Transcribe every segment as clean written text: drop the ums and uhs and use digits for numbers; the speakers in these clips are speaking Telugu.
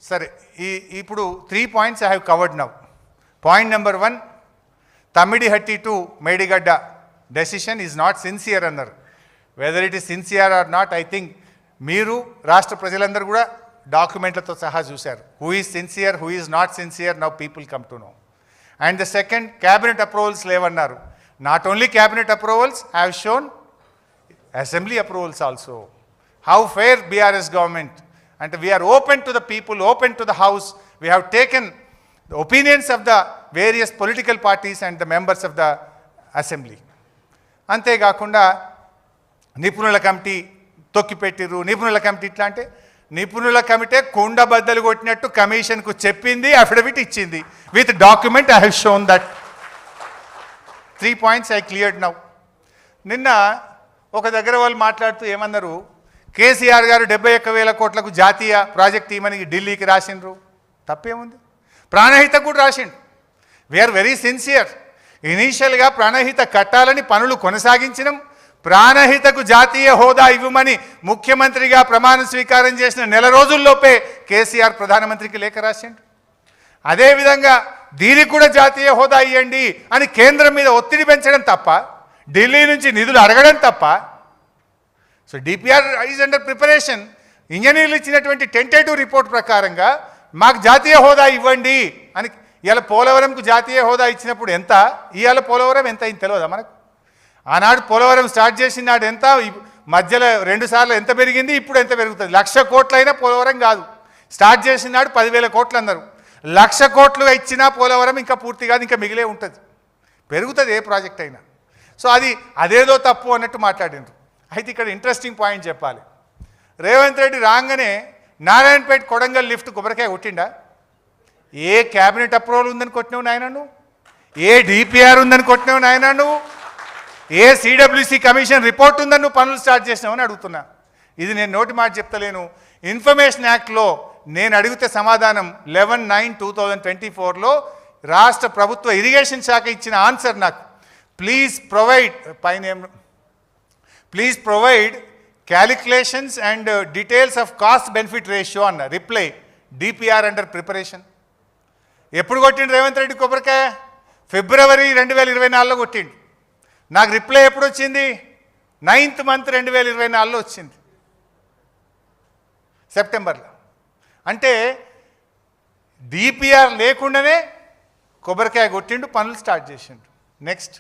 సరే, ఇప్పుడు 3 points I have covered now. Point number 1, Tamidihatti to Medigadda decision is not sincere అన్నారు. Whether it is sincere or not, I think మీరు రాష్ట్ర ప్రజలందరూ కూడా డాక్యుమెంట్లతో సహా చూశారు. Who is sincere, who is not sincere, now people come to know. And the second, cabinet approvals లేవన్నారు. Not only cabinet approvals, I have shown assembly approvals also. How fair BRS government, and we are open to the people, open to the house. We have taken the opinions of the various political parties and the members of the assembly. అంతేకాకుండా నిపుణుల కమిటీ తొక్కిపెట్టిరు. నిపుణుల కమిటీ ఇట్లా అంటే నిపుణుల కమిటీ కుండ బద్దలు కొట్టినట్టు కమిషన్కు చెప్పింది, అఫిడవిట్ ఇచ్చింది. With document I have shown that. 3 points I cleared now. నిన్న ఒక దగ్గర వాళ్ళు మాట్లాడుతూ ఏమన్నారు, కేసీఆర్ గారు 71,000 కోట్లకు జాతీయ ప్రాజెక్ట్ ఇవ్వమని ఢిల్లీకి రాసిండ్రు. తప్పేముంది? ప్రాణహిత కూడా రాసిండు. We are very sincere. ఇనీషియల్గా ప్రాణహిత కట్టాలని పనులు కొనసాగించినాం. ప్రాణహితకు జాతీయ హోదా ఇవ్వమని ముఖ్యమంత్రిగా ప్రమాణ స్వీకారం చేసిన నెల రోజుల్లోపే కేసీఆర్ ప్రధానమంత్రికి లేఖ రాసిండు. అదేవిధంగా దీనికి కూడా జాతీయ హోదా ఇవ్వండి అని కేంద్రం మీద ఒత్తిడి పెంచడం తప్ప, ఢిల్లీ నుంచి నిధులు అడగడం తప్ప. So DPR is under preparation. ఇంజనీర్లు ఇచ్చినటువంటి టెంటేటివ్ రిపోర్ట్ ప్రకారంగా మాకు జాతీయ హోదా ఇవ్వండి అని. ఇవాళ పోలవరంకు జాతీయ హోదా ఇచ్చినప్పుడు ఎంత, ఇవాళ పోలవరం ఎంత అయింది తెలియదా మనకు? ఆనాడు పోలవరం స్టార్ట్ చేసిన నాడు ఎంత, మధ్యలో 2 సార్లు ఎంత పెరిగింది, ఇప్పుడు ఎంత పెరుగుతుంది? 1,00,000 కోట్లైనా పోలవరం కాదు. స్టార్ట్ చేసిన నాడు 10,000 కోట్లు అన్నారు. 1,00,000 కోట్లు ఇచ్చినా పోలవరం ఇంకా పూర్తి కాదు, ఇంకా మిగిలే ఉంటుంది. పెరుగుతుంది ఏ ప్రాజెక్ట్ అయినా. సో అదేదో తప్పు అన్నట్టు మాట్లాడినారు. అయితే ఇక్కడ ఇంట్రెస్టింగ్ పాయింట్ చెప్పాలి. రేవంత్ రెడ్డి రాగానే నారాయణపేట కొడంగల్ లిఫ్ట్ కొబ్బరికాయ కొట్టిండా? ఏ క్యాబినెట్ అప్రూవల్ ఉందని కొట్టినావు నాయన నువ్వు? ఏ డిపిఆర్ ఉందని కొట్టినావు నాయన నువ్వు? ఏ సిడబ్ల్యూసి కమిషన్ రిపోర్ట్ ఉందని నువ్వు పనులు స్టార్ట్ చేసినావని అడుగుతున్నా. ఇది నేను నోటి మాట చెప్తలేను. ఇన్ఫర్మేషన్ యాక్ట్లో నేను అడిగితే సమాధానం 11/9/2024లో రాష్ట్ర ప్రభుత్వ ఇరిగేషన్ శాఖ ఇచ్చిన ఆన్సర్ నాకు, please provide calculations and details of cost benefit ratio అన్న. Reply, DPR under preparation. ఎప్పుడు కొట్టిండు రేవంత్ రెడ్డి కొబ్బరికాయ? ఫిబ్రవరి 2024లో కొట్టిండు. నాకు రిప్లై ఎప్పుడు వచ్చింది? 9th month 2024లో వచ్చింది, సెప్టెంబర్లో. అంటే డిపిఆర్ లేకుండానే కొబ్బరికాయ కొట్టిండు, పనులు స్టార్ట్ చేసిండు. నెక్స్ట్,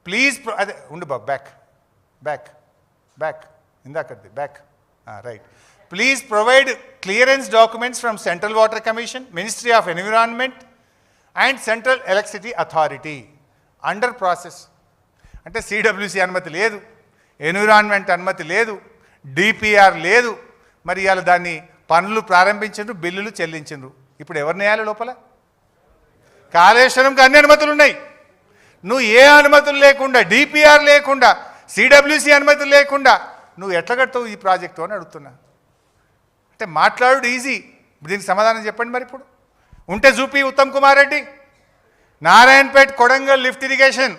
ప్లీజ్ అదే ఉండు బాబు, బ్యాక్ ఇందాకది back, right. Please provide clearance documents from Central Water Commission, Ministry of Environment and Central Electricity Authority under process. అంటే సిడబ్ల్యూసి అనుమతి లేదు, ఎన్విరాన్మెంట్ అనుమతి లేదు, డిపిఆర్ లేదు. మరి ఇవాళ దాన్ని పనులు ప్రారంభించండ్రు, బిల్లులు చెల్లించండ్రు. ఇప్పుడు ఎవరిని వేయాలి లోపల? కాళేశ్వరంకి అన్ని అనుమతులు ఉన్నాయి. నువ్వు ఏ అనుమతులు లేకుండా, డిపిఆర్ లేకుండా, సిడబ్ల్యూసి అనుమతులు లేకుండా నువ్వు ఎట్లా కడతావు ఈ ప్రాజెక్టు అని అడుగుతున్నా. అంటే మాట్లాడు ఈజీ, దీనికి సమాధానం చెప్పండి. మరి ఇప్పుడు ఉంటే చూపి ఉత్తమ్ కుమార్ రెడ్డి. నారాయణపేట కొడంగల్ లిఫ్ట్ ఇరిగేషన్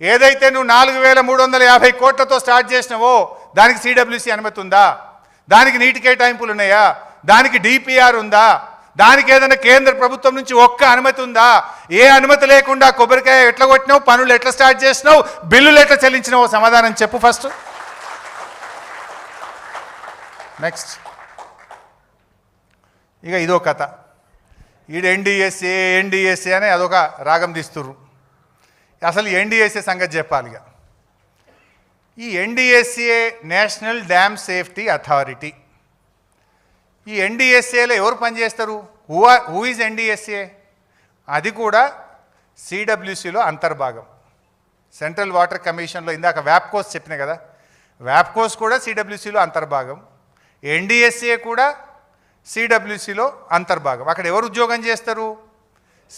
ఏదైతే నువ్వు 4,350 కోట్లతో స్టార్ట్ చేసినావో దానికి సిడబ్ల్యూసి అనుమతి ఉందా? దానికి నీటి కేటాయింపులు ఉన్నాయా? దానికి డిపిఆర్ ఉందా? దానికి ఏదైనా కేంద్ర ప్రభుత్వం నుంచి ఒక్క అనుమతి ఉందా? ఏ అనుమతి లేకుండా కొబ్బరికాయ ఎట్లా కొట్టినావు, పనులు ఎట్లా స్టార్ట్ చేసినావు, బిల్లులు ఎట్లా చెల్లించినావో సమాధానం చెప్పు ఫస్ట్. నెక్స్ట్, ఇక ఇదో కథ. ఈడు ఎన్డిఎస్ఏ అని అదొక రాగం తీస్తుర్రు. అసలు ఎన్డిఎస్ఏ సంగతి చెప్పాలి. ఇక ఈ NDSA national dam safety authority. ఈ ఎన్డిఎస్ఏలో ఎవరు పనిచేస్తారు? Who is NDSA? అది కూడా సిడబ్ల్యూసిలో అంతర్భాగం. సెంట్రల్ వాటర్ కమిషన్లో ఇందాక వ్యాప్కోస్ చెప్పిన కదా, వ్యాప్కోస్ కూడా సిడబ్ల్యూసిలో అంతర్భాగం. ఎన్డిఎస్ఏ కూడా సిడబ్ల్యూసిలో అంతర్భాగం. అక్కడ ఎవరు ఉద్యోగం చేస్తారు?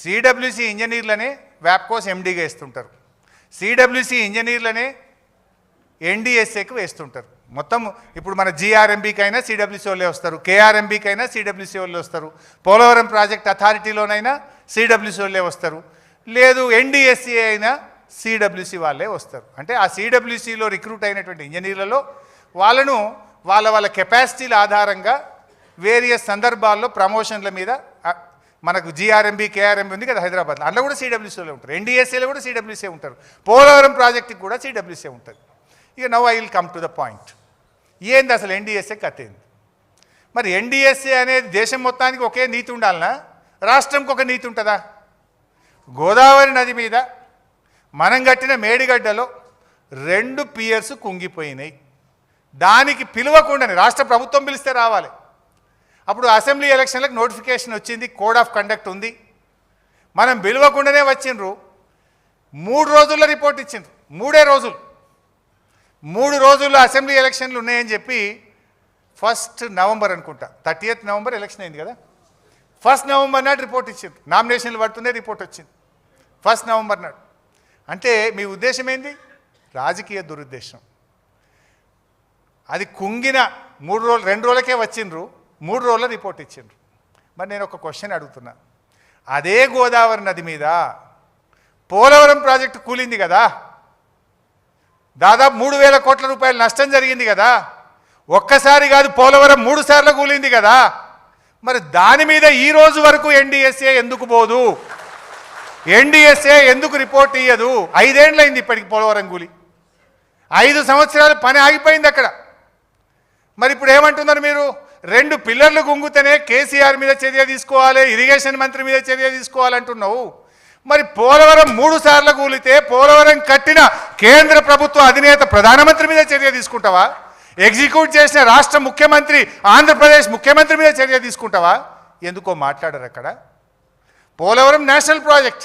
సిడబ్ల్యూసి ఇంజనీర్లనే వ్యాప్కోస్ ఎండీగా వేస్తుంటారు, సిడబ్ల్యూసి ఇంజనీర్లనే ఎన్డిఎస్ఏకి వేస్తుంటారు. మొత్తం ఇప్పుడు మన జిఆర్ఎంబీకి అయినా సిడబ్ల్యూసి వాళ్ళే వస్తారు, కేఆర్ఎంబీకి అయినా సిడబ్ల్యూసి వాళ్ళే వస్తారు, పోలవరం ప్రాజెక్ట్ అథారిటీలోనైనా సిడబ్ల్యూసి వాళ్ళే వస్తారు, లేదు ఎన్డిఎస్ఏ అయినా సిడబ్ల్యూసి వాళ్ళే వస్తారు. అంటే ఆ సిడబ్ల్యూసిలో రిక్రూట్ అయినటువంటి ఇంజనీర్లలో వాళ్ళను వాళ్ళ కెపాసిటీల ఆధారంగా వేరియస్ సందర్భాల్లో ప్రమోషన్ల మీద మనకు జిఆర్ఎంబి కేఆర్ఎంబి ఉంది కదా హైదరాబాద్లో, అందులో కూడా సిడబ్ల్యూసీలో ఉంటారు, ఎన్డీఎస్ఏలో కూడా సిడబ్ల్యూసీ ఉంటారు, పోలవరం ప్రాజెక్టుకి కూడా సిడబ్ల్యూసీ ఉంటుంది. ఇక now I will come to the point. ఏంది అసలు ఎన్డీఎస్ఏ కథ ఏంది? మరి ఎన్డీఎస్ఏ అనేది దేశం మొత్తానికి ఒకే నీతి ఉండాలనా, రాష్ట్రంకి ఒక నీతి ఉంటుందా? గోదావరి నది మీద మనం కట్టిన మేడిగడ్డలో 2 పియర్స్ కుంగిపోయినాయి. దానికి పిలవకుండానే రాష్ట్ర ప్రభుత్వం పిలిస్తే రావాలి. అప్పుడు అసెంబ్లీ ఎలక్షన్లకు నోటిఫికేషన్ వచ్చింది, కోడ్ ఆఫ్ కండక్ట్ ఉంది, మనం పిలవకుండానే వచ్చిండ్రు. 3 రోజుల్లో రిపోర్ట్ ఇచ్చిండ్రు, 3 రోజులు. 3 రోజుల్లో అసెంబ్లీ ఎలక్షన్లు ఉన్నాయని చెప్పి 1 నవంబర్ అనుకుంటా, 30th నవంబర్ ఎలక్షన్ అయింది కదా, 1 నవంబర్ నాడు రిపోర్ట్ ఇచ్చిండ్రు. నామినేషన్లు పడుతూనే రిపోర్ట్ వచ్చింది 1 నవంబర్ నాడు. అంటే మీ ఉద్దేశం ఏంది? రాజకీయ దురుద్దేశం. అది కుంగిన 3 రోజులు 2 రోజులకే వచ్చిండ్రు, 3 రోజుల రిపోర్ట్ ఇచ్చిండ్రు. మరి నేను ఒక క్వశ్చన్ అడుగుతున్నా, అదే గోదావరి నది మీద పోలవరం ప్రాజెక్టు కూలింది కదా, దాదాపు 3,000 కోట్ల రూపాయలు నష్టం జరిగింది కదా, ఒక్కసారి కాదు పోలవరం 3 సార్లు కూలింది కదా, మరి దాని మీద ఈ రోజు వరకు ఎన్డీఎస్ఏ ఎందుకు పోదు? ఎన్డీఎస్ఏ ఎందుకు రిపోర్ట్ ఇయ్యదు? 5 ఏళ్ళైంది ఇప్పటికి పోలవరం కూలి, 5 సంవత్సరాలు పని ఆగిపోయింది అక్కడ. మరి ఇప్పుడు ఏమంటున్నారు మీరు? 2 పిల్లర్లు గుంగుతేనే కేసీఆర్ మీద చర్య తీసుకోవాలి, ఇరిగేషన్ మంత్రి మీద చర్య తీసుకోవాలంటున్నావు. మరి పోలవరం 3 సార్లు కూలితే పోలవరం కట్టిన కేంద్ర ప్రభుత్వ అధినేత ప్రధానమంత్రి మీద చర్య తీసుకుంటావా? ఎగ్జిక్యూట్ చేసిన రాష్ట్ర ముఖ్యమంత్రి ఆంధ్రప్రదేశ్ ముఖ్యమంత్రి మీద చర్య తీసుకుంటావా? ఎందుకో మాట్లాడరు అక్కడ. పోలవరం నేషనల్ ప్రాజెక్ట్,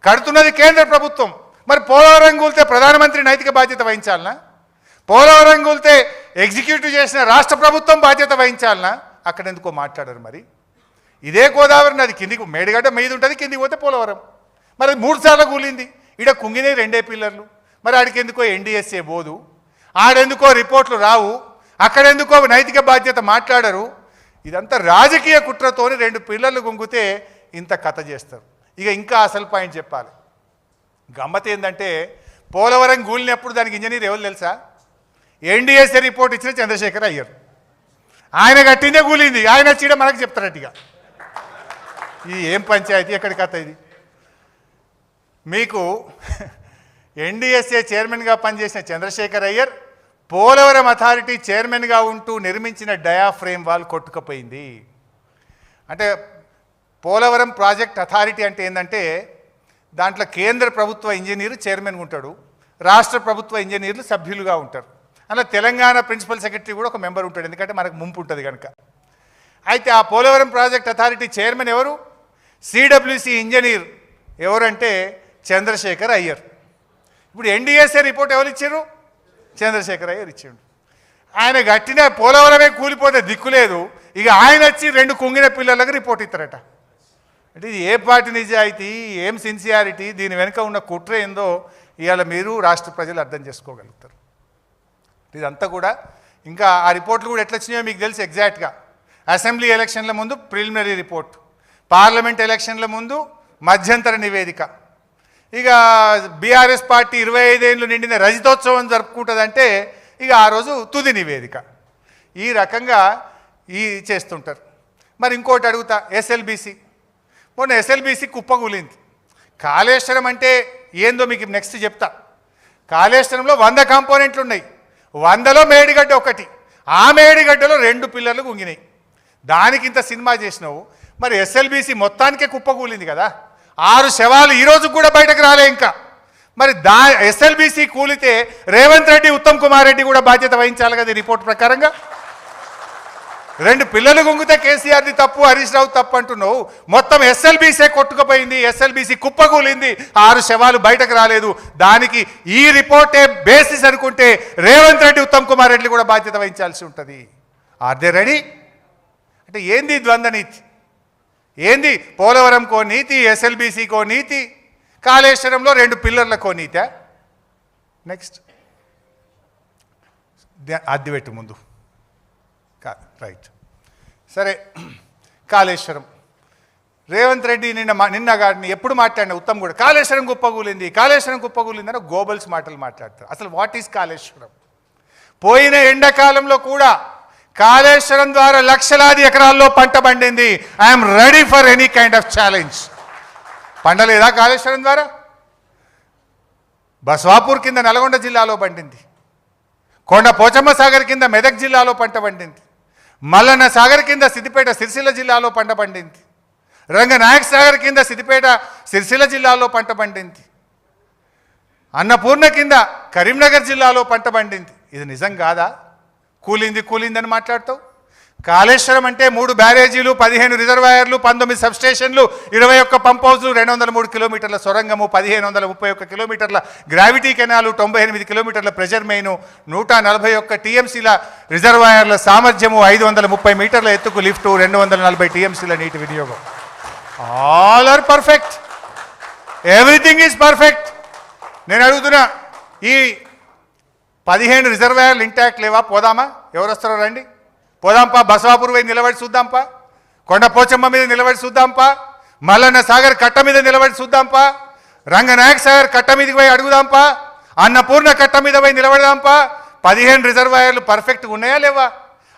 కడుతున్నది కేంద్ర ప్రభుత్వం. మరి పోలవరం కూలితే ప్రధానమంత్రి నైతిక బాధ్యత వహించాలనా? పోలవరం కూలితే ఎగ్జిక్యూటివ్ చేసిన రాష్ట్ర ప్రభుత్వం బాధ్యత వహించాలనా? అక్కడ ఎందుకో మాట్లాడరు. మరి ఇదే గోదావరి నది కిందికి మేడిగడ్డ మీద ఉంటుంది, కిందికి పోతే పోలవరం. మరి 3 సార్లు కూలింది, ఈడ కుంగినాయి 2 పిల్లర్లు. మరి ఆడికి ఎందుకో ఎన్డీఎస్ఏ పోదు, ఆడెందుకో రిపోర్ట్లు రావు, అక్కడెందుకో నైతిక బాధ్యత మాట్లాడరు. ఇదంతా రాజకీయ కుట్రతోని 2 పిల్లర్లు గుంగితే ఇంత కథ చేస్తారు. ఇక ఇంకా అసలు పాయింట్ చెప్పాలి. గమ్మత్ ఏంటంటే పోలవరం కూలినప్పుడు దానికి ఇంజనీర్ ఎవరు తెలుసా? ఎన్డీఎస్ఏ రిపోర్ట్ ఇచ్చిన చంద్రశేఖర్ అయ్యర్. ఆయన కట్టిందే కూలింది, ఆయన వచ్చి మనకు చెప్తారట్టుగా. ఇది ఏం పంచాయతీ, ఎక్కడి కథ ఇది? మీకు ఎన్డీఎస్ఏ చైర్మన్గా పనిచేసిన చంద్రశేఖర్ అయ్యర్ పోలవరం అథారిటీ చైర్మన్గా ఉంటూ నిర్మించిన డయాఫ్రేమ్ వాల్ కొట్టుకుపోయింది. అంటే పోలవరం ప్రాజెక్ట్ అథారిటీ అంటే ఏంటంటే దాంట్లో కేంద్ర ప్రభుత్వ ఇంజనీరు చైర్మన్గా ఉంటాడు, రాష్ట్ర ప్రభుత్వ ఇంజనీర్లు సభ్యులుగా ఉంటారు. అలా తెలంగాణ ప్రిన్సిపల్ సెక్రటరీ కూడా ఒక మెంబర్ ఉంటాడు, ఎందుకంటే మనకు ముంపు ఉంటుంది కనుక. అయితే ఆ పోలవరం ప్రాజెక్ట్ అథారిటీ చైర్మన్ ఎవరు? సిడబ్ల్యూసి ఇంజనీర్ ఎవరంటే చంద్రశేఖర్ అయ్యర్. ఇప్పుడు ఎన్డీఎస్ఏ రిపోర్ట్ ఎవరు ఇచ్చారు? చంద్రశేఖర్ అయ్యర్ ఇచ్చాడు. ఆయన కట్టిన పోలవరమే కూలిపోతే దిక్కులేదు, ఇక ఆయన వచ్చి 2 కుంగిన పిల్లలకు రిపోర్ట్ ఇస్తారట. అంటే ఇది ఏ పార్టీ నిజాయితీ, ఏం సిన్సియారిటీ, దీని వెనుక ఉన్న కుట్ర ఏందో ఇవాళ మీరు రాష్ట్ర ప్రజలు అర్థం చేసుకోగలుగుతారు. ఇదంతా కూడా ఇంకా ఆ రిపోర్ట్లు కూడా ఎట్లా వచ్చినాయో మీకు తెలుసు ఎగ్జాక్ట్గా. అసెంబ్లీ ఎలక్షన్ల ముందు ప్రిలిమినరీ రిపోర్ట్, పార్లమెంట్ ఎలక్షన్ల ముందు మధ్యంతర నివేదిక. ఇక బీఆర్ఎస్ పార్టీ 25 ఏళ్ళు నిండిన రజతోత్సవం జరుపుకుంటుందంటే ఇక ఆ రోజు తుది నివేదిక. ఈ రకంగా చేస్తుంటారు. మరి ఇంకోటి అడుగుతా, ఎస్ఎల్బీసీ. మొన్న ఎస్ఎల్బీసీ కుప్పకూలింది. కాళేశ్వరం అంటే ఏందో మీకు నెక్స్ట్ చెప్తా. కాళేశ్వరంలో 100 కాంపోనెంట్లు ఉన్నాయి, 100లో మేడిగడ్డ ఒకటి, ఆ మేడిగడ్డలో 2 పిల్లర్లు గుంగినాయి. దానికి ఇంత సినిమా చేసినావు. మరి ఎస్ఎల్బీసీ మొత్తానికే కుప్పకూలింది కదా, 6 శవాలు ఈరోజు కూడా బయటకు రాలే ఇంకా. మరి ఎస్ఎల్బీసీ కూలితే రేవంత్ రెడ్డి, ఉత్తమ్ కుమార్ రెడ్డి కూడా బాధ్యత వహించాలి కదా రిపోర్ట్ ప్రకారంగా. 2 పిల్లలు గుంగితే కేసీఆర్ది తప్పు, హరీష్ రావు తప్పు అంటున్నావు. మొత్తం ఎస్ఎల్బీసీ కొట్టుకుపోయింది, ఎస్ఎల్బీసీ కుప్పకూలింది, 6 శవాలు బయటకు రాలేదు. దానికి ఈ రిపోర్టే బేసిస్ అనుకుంటే రేవంత్ రెడ్డి, ఉత్తమ్ కుమార్ రెడ్డి కూడా బాధ్యత వహించాల్సి ఉంటుంది. Are they ready? అంటే ఏంది ద్వంద్వ నీతి? ఏంది పోలవరంకో నీతి, ఎస్ఎల్బీసీకో నీతి, కాళేశ్వరంలో 2 పిల్లర్లకో నీతా? నెక్స్ట్ అద్దెపెట్టు ముందు రైట్. సరే, కాళేశ్వరం రేవంత్ రెడ్డి నిన్న గారిని ఎప్పుడు మాట్లాడినా ఉత్తమ్ కూడా కాళేశ్వరం కుప్పకూలింది, కాళేశ్వరం కుప్పకూలింది అని గోబల్స్ మాటలు మాట్లాడతారు. అసలు వాట్ ఈజ్ కాళేశ్వరం? పోయిన ఎండాకాలంలో కూడా కాళేశ్వరం ద్వారా లక్షలాది ఎకరాల్లో పంట పండింది. I'm ready for any kind of challenge. పండలేదా కాళేశ్వరం ద్వారా? బస్వాపూర్ కింద నల్గొండ జిల్లాలో పండింది. కొండ పోచమ్మ సాగర్ కింద మెదక్ జిల్లాలో పంట పండింది. మల్లన్న సాగర్ కింద సిద్దిపేట సిరిసిల్ల జిల్లాలో పంట పండింది. రంగనాయక్ సాగర్ కింద సిద్దిపేట సిరిసిల్ల జిల్లాలో పంట పండింది. అన్నపూర్ణ కింద కరీంనగర్ జిల్లాలో పంట పండింది. ఇది నిజం కాదా? కూలిందని మాట్లాడతావు. కాళేశ్వరం అంటే 3 బ్యారేజీలు, 15 రిజర్వాయర్లు, 19 సబ్స్టేషన్లు, 21 పంప్ హౌస్లు, 203 కిలోమీటర్ల సొరంగము, 1531 కిలోమీటర్ల గ్రావిటీ కెనాలు, 98 కిలోమీటర్ల ప్రెజర్ మెయిన్, 141 టీఎంసీల రిజర్వాయర్ల సామర్థ్యము, 530 మీటర్ల ఎత్తుకు లిఫ్టు, 240 టీఎంసీల నీటి వినియోగం. All are perfect. Everything is perfect. నేను అడుగుతున్నా, ఈ 15 రిజర్వాయర్లు ఇంటాక్ట్ లేవా? పోదామా? ఎవరు వస్తారో రండి, పోదాంపా. బసవాపూర్ పోయి నిలబడి చూద్దాంపా. కొండ పోచమ్మ మీద నిలబడి చూద్దాంపా. మల్లన్న సాగర్ కట్ట మీద నిలబడి చూద్దాంపా. రంగనాయక్ సాగర్ కట్ట మీదకి పోయి అడుగుదాంపా. అన్నపూర్ణ కట్ట మీద పోయి నిలబడదాంపా. 15 రిజర్వాయర్లు పర్ఫెక్ట్గా ఉన్నాయా లేవా?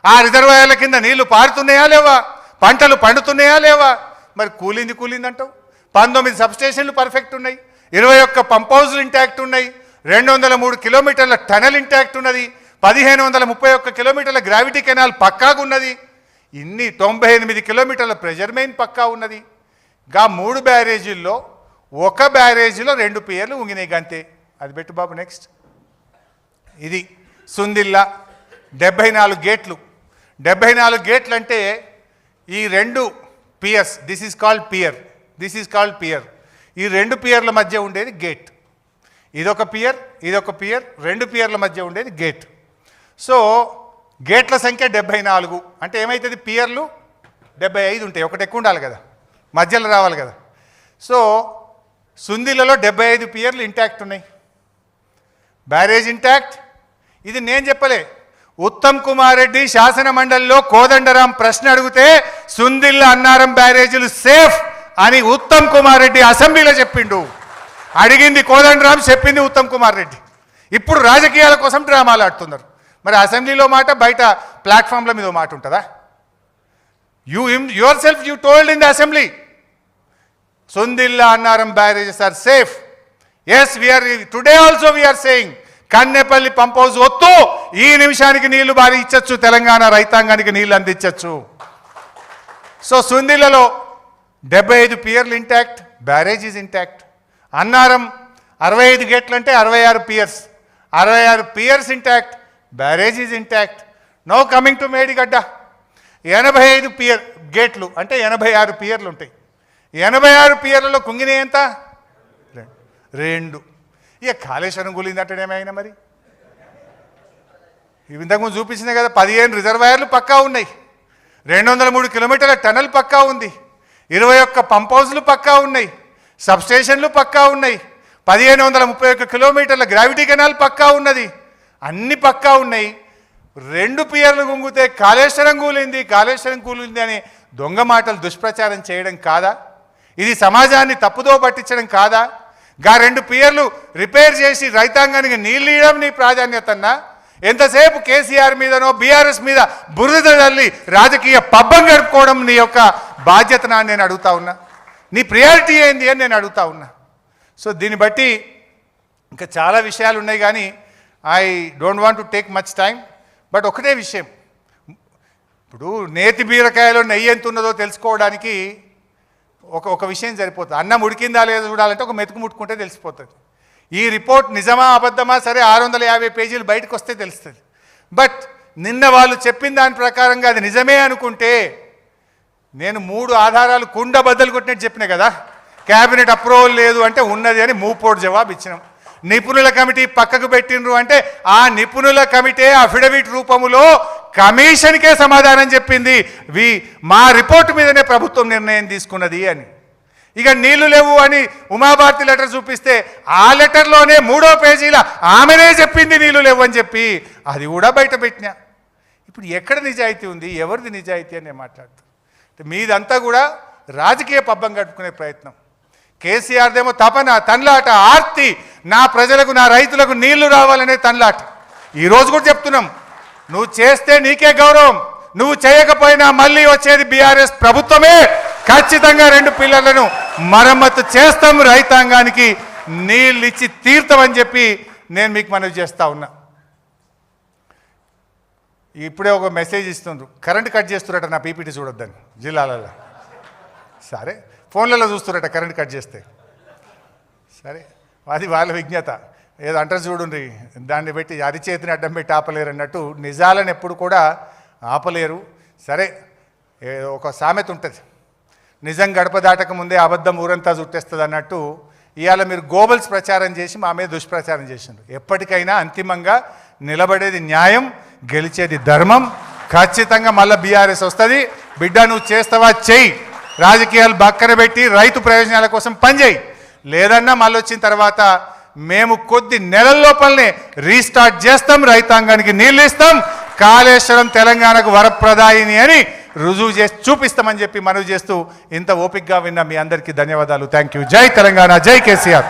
ఆ రిజర్వాయర్ల కింద నీళ్లు పారుతున్నాయా లేవా? పంటలు పండుతున్నాయా లేవా? మరి కూలింది అంటావు. 19 సబ్స్టేషన్లు పర్ఫెక్ట్ ఉన్నాయి, 21 పంప్ హౌస్లు ఇంటాక్ట్ ఉన్నాయి, 203 కిలోమీటర్ల టనల్ ఇంటాక్ట్ ఉన్నది, 1531 కిలోమీటర్ల గ్రావిటీ కెనాల్ పక్కాగా ఉన్నది, ఇన్ని 98 కిలోమీటర్ల ప్రెజర్ మెయిన్ పక్కా ఉన్నది. గా 3 బ్యారేజీల్లో 1 బ్యారేజీలో 2 పియర్లు ఉంగినాయి గంతే. అది పెట్టు బాబు. నెక్స్ట్ ఇది సుందిల్లా 74 గేట్లు. 74 గేట్లు అంటే ఈ 2 piers, this is called pier. ఈ 2 పియర్ల మధ్య ఉండేది గేట్. ఇదొక పియర్, 2 పియర్ల మధ్య ఉండేది గేట్. సో గేట్ల సంఖ్య 74. అంటే ఏమవుతుంది? పియర్లు 75 ఉంటాయి, ఒకటి ఎక్కువ ఉండాలి కదా, మధ్యలో రావాలి కదా. సో సుందిలలో 75 పియర్లు ఇంటాక్ట్ ఉన్నాయి, బ్యారేజ్ ఇంటాక్ట్. ఇది నేను చెప్పలే, ఉత్తమ్ కుమార్ రెడ్డి శాసన మండలిలో కోదండరాం ప్రశ్న అడిగితే సుందిల్ల అన్నారం బ్యారేజీలు సేఫ్ అని ఉత్తమ్ కుమార్ రెడ్డి అసెంబ్లీలో చెప్పిండు. అడిగింది కోదండరాం, చెప్పింది ఉత్తమ్ కుమార్ రెడ్డి. ఇప్పుడు రాజకీయాల కోసం డ్రామాలు ఆడుతున్నారు. మరి అసెంబ్లీలో మాట, బయట ప్లాట్ఫామ్ల మీద మాట ఉంటుందా? Yourself you told in the assembly Sundilla Annaram barrages are safe. Yes, today also we are saying Kannepalli pump house వద్దు, ఈ నిమిషానికి నీళ్లు బారి ఇచ్చచ్చు, తెలంగాణ రైతాంగానికి నీళ్లు అందించచ్చు. సో సుందిల్లలో 75 పియర్లు intact, barrage is intact. Annaram 65 గేట్లు అంటే 66 piers, 66 piers intact, barrage is intact. Now coming to Medigadda 85 pier గేట్లు అంటే 86 పియర్లు ఉంటాయి. 86 పియర్లలో కుంగినాయి ఎంత? 2. ఇక కాళేశ్వరం కూలిందంటేనేమైనా మరి? ఇంతకుముందు చూపించింది కదా, 15 రిజర్వాయర్లు పక్కా ఉన్నాయి, 203 కిలోమీటర్ల టనల్ పక్కా ఉంది, 21 పంప్ హౌస్లు పక్కా ఉన్నాయి, సబ్స్టేషన్లు పక్కా ఉన్నాయి, 1531 కిలోమీటర్ల గ్రావిటీ కెనాల్ పక్కా ఉన్నది, అన్ని పక్కా ఉన్నాయి. 2 పియర్లు గుంగితే కాళేశ్వరం కూలింది అని దొంగ మాటలు దుష్ప్రచారం చేయడం కాదా? ఇది సమాజాన్ని తప్పుదో పట్టించడం కాదా? 2 పియర్లు రిపేర్ చేసి రైతాంగానికి నీళ్ళు ఇవ్వడం నీ ప్రాధాన్యతన్నా? ఎంతసేపు కేసీఆర్ మీదనో బీఆర్ఎస్ మీద బురద తల్లి రాజకీయ పబ్బం గడుపుకోవడం నీ యొక్క బాధ్యతనా అని నేను అడుగుతా ఉన్నా. నీ ప్రియారిటీ ఏంది అని నేను అడుగుతా ఉన్నా. సో దీన్ని బట్టి ఇంకా చాలా విషయాలు ఉన్నాయి, కానీ I don't want to take much time. But ఒకటే విషయం, ఇప్పుడు నేతి బీరకాయలో నెయ్యి ఎంత ఉన్నదో తెలుసుకోవడానికి ఒక విషయం సరిపోతుంది. అన్నం ఉడికిందా లేదో చూడాలంటే ఒక మెతుకు ముట్టుకుంటే తెలిసిపోతుంది. ఈ రిపోర్ట్ నిజమా అబద్ధమా సరే 650 పేజీలు బయటకు వస్తే తెలుస్తుంది. బట్ నిన్న వాళ్ళు చెప్పిన దాని ప్రకారంగా అది నిజమే అనుకుంటే, నేను 3 ఆధారాలు కుండ బద్దలు కొట్టినట్టు చెప్పినా కదా, క్యాబినెట్ అప్రూవల్ లేదు అంటే ఉన్నది అని మూపోటు జవాబు ఇచ్చినాం. నిపుణుల కమిటీ పక్కకు పెట్టినరు అంటే ఆ నిపుణుల కమిటీ అఫిడవిట్ రూపములో కమిషన్కే సమాధానం చెప్పింది, మా రిపోర్టు మీదనే ప్రభుత్వం నిర్ణయం తీసుకున్నది అని. ఇక నీళ్లు లేవు అని ఉమాభారతి లెటర్ చూపిస్తే ఆ లెటర్లోనే 3వ పేజీలో ఆమెనే చెప్పింది నీళ్లు లేవు అని చెప్పి, అది కూడా బయట పెట్టినా. ఇప్పుడు ఎక్కడ నిజాయితీ ఉంది, ఎవరిది నిజాయితీ అని నేను మాట్లాడుతాను. మీదంతా కూడా రాజకీయ పబ్బం గడుపుకునే ప్రయత్నం. కేసీఆర్దేమో తపన, తన్లాట, ఆర్తి, నా ప్రజలకు నా రైతులకు నీళ్లు రావాలనే తన్లాట. ఈరోజు కూడా చెప్తున్నాం, నువ్వు చేస్తే నీకే గౌరవం, నువ్వు చేయకపోయినా మళ్ళీ వచ్చేది బీఆర్ఎస్ ప్రభుత్వమే. ఖచ్చితంగా 2 పిల్లర్లను మరమ్మతు చేస్తాం, రైతాంగానికి నీళ్ళు ఇచ్చి తీర్థమని చెప్పి నేను మీకు మనవి చేస్తా ఉన్నా. ఇప్పుడే ఒక మెసేజ్ ఇస్తుండ్రు, కరెంట్ కట్ చేస్తురట నా పీపీటీ చూడొద్దని జిల్లాలలో. సరే, ఫోన్లలో చూస్తురట కరెంట్ కట్ చేస్తే. సరే, అది వాళ్ళ విజ్ఞత. ఏదో అంటారు చూడండి, దాన్ని పెట్టి అరిచేతిని అడ్డం పెట్టి ఆపలేరు అన్నట్టు నిజాలను ఎప్పుడు కూడా ఆపలేరు. సరే, ఒక సామెత ఉంటుంది, నిజం గడప దాటక ముందే అబద్ధం ఊరంతా చుట్టేస్తుంది అన్నట్టు. ఇవాళ మీరు గోబల్స్ ప్రచారం చేసి మా మీద దుష్ప్రచారం చేసిండ్రు. ఎప్పటికైనా అంతిమంగా నిలబడేది న్యాయం, గెలిచేది ధర్మం. ఖచ్చితంగా మళ్ళీ బీఆర్ఎస్ వస్తుంది. బిడ్డ నువ్వు చేస్తావా చెయ్యి, రాజకీయాలు పక్కన పెట్టి రైతు ప్రయోజనాల కోసం పనిచేయి. లేదన్నా మళ్ళీ వచ్చిన తర్వాత మేము కొద్ది నెలల లోపలనే రీస్టార్ట్ చేస్తాం, రైతాంగానికి నీళ్ళు ఇస్తాం, కాళేశ్వరం తెలంగాణకు వరప్రదాయిని అని రుజువు చేసి చూపిస్తామని చెప్పి మనవి చేస్తూ ఇంత ఓపికగా విన్న మీ అందరికీ ధన్యవాదాలు. Thank you. జై తెలంగాణ, జై కేసీఆర్.